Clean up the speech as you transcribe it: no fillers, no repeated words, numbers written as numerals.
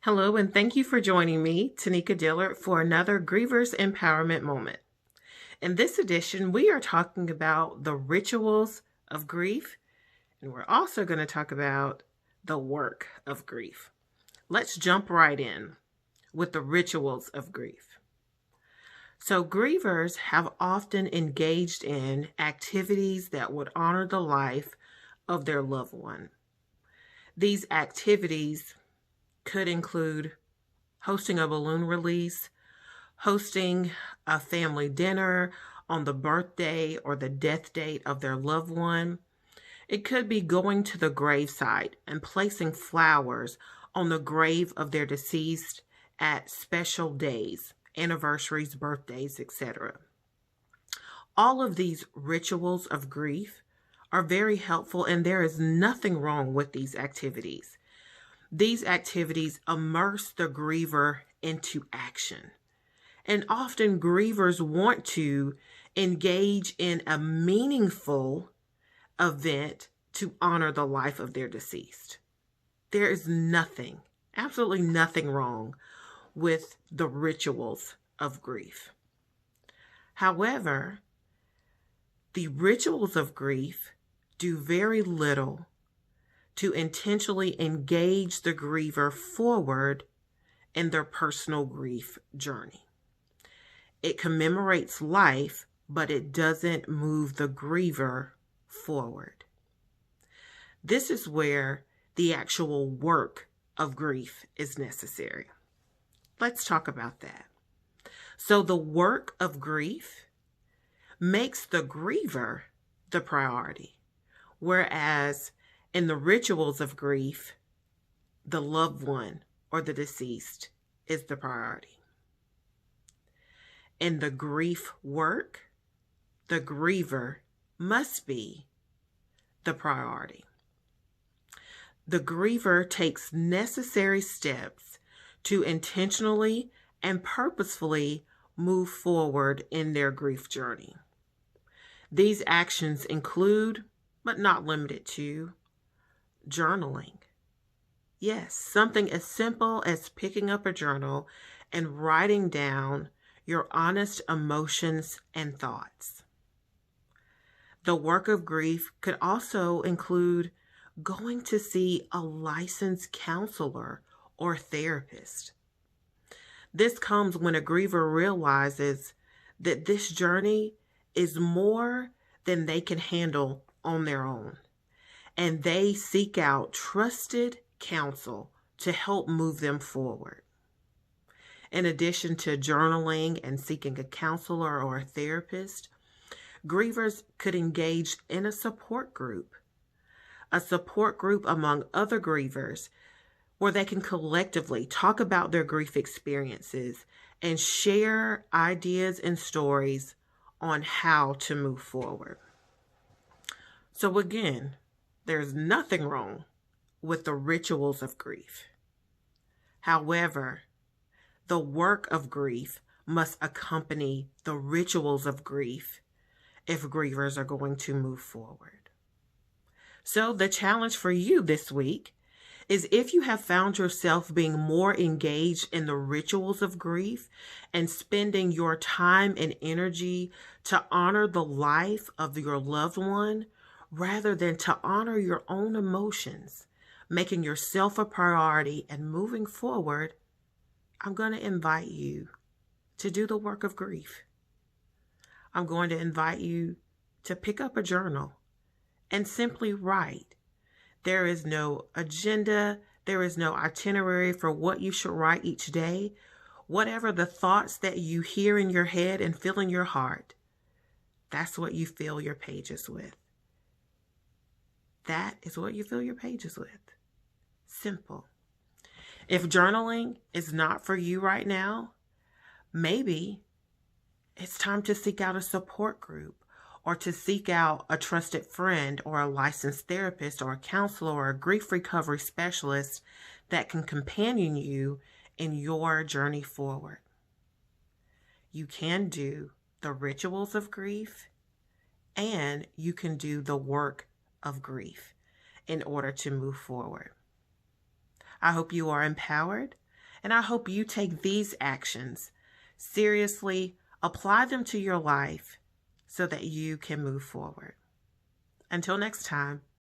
Hello, and thank you for joining me, Tanika Dillard, for another Grievers Empowerment Moment. In this edition, we are talking about the rituals of grief, and we're also going to talk about the work of grief. Let's jump right in with the rituals of grief. So, grievers have often engaged in activities that would honor the life of their loved one. These activities could include hosting a balloon release, hosting a family dinner on the birthday or the death date of their loved one. It could be going to the gravesite and placing flowers on the grave of their deceased at special days, anniversaries, birthdays, etc. All of these rituals of grief are very helpful, and there is nothing wrong with these activities. These activities immerse the griever into action. And often grievers want to engage in a meaningful event to honor the life of their deceased. There is nothing, absolutely nothing wrong with the rituals of grief. However, the rituals of grief do very little to intentionally engage the griever forward in their personal grief journey. It commemorates life, but it doesn't move the griever forward. This is where the actual work of grief is necessary. Let's talk about that. So the work of grief makes the griever the priority, whereas in the rituals of grief, the loved one or the deceased is the priority. In the grief work, the griever must be the priority. The griever takes necessary steps to intentionally and purposefully move forward in their grief journey. These actions include, but not limited to, journaling. Yes, something as simple as picking up a journal and writing down your honest emotions and thoughts. The work of grief could also include going to see a licensed counselor or therapist. This comes when a griever realizes that this journey is more than they can handle on their own, and they seek out trusted counsel to help move them forward. In addition to journaling and seeking a counselor or a therapist, grievers could engage in a support group among other grievers where they can collectively talk about their grief experiences and share ideas and stories on how to move forward. So again, there's nothing wrong with the rituals of grief. However, the work of grief must accompany the rituals of grief if grievers are going to move forward. So the challenge for you this week is, if you have found yourself being more engaged in the rituals of grief and spending your time and energy to honor the life of your loved one rather than to honor your own emotions, making yourself a priority and moving forward, I'm going to invite you to do the work of grief. I'm going to invite you to pick up a journal and simply write. There is no agenda. There is no itinerary for what you should write each day. Whatever the thoughts that you hear in your head and feel in your heart, that's what you fill your pages with. That is what you fill your pages with. Simple. If journaling is not for you right now, maybe it's time to seek out a support group, or to seek out a trusted friend or a licensed therapist or a counselor or a grief recovery specialist that can companion you in your journey forward. You can do the rituals of grief, and you can do the work of grief in order to move forward. I hope you are empowered. And I hope you take these actions seriously, apply them to your life so that you can move forward. Until next time.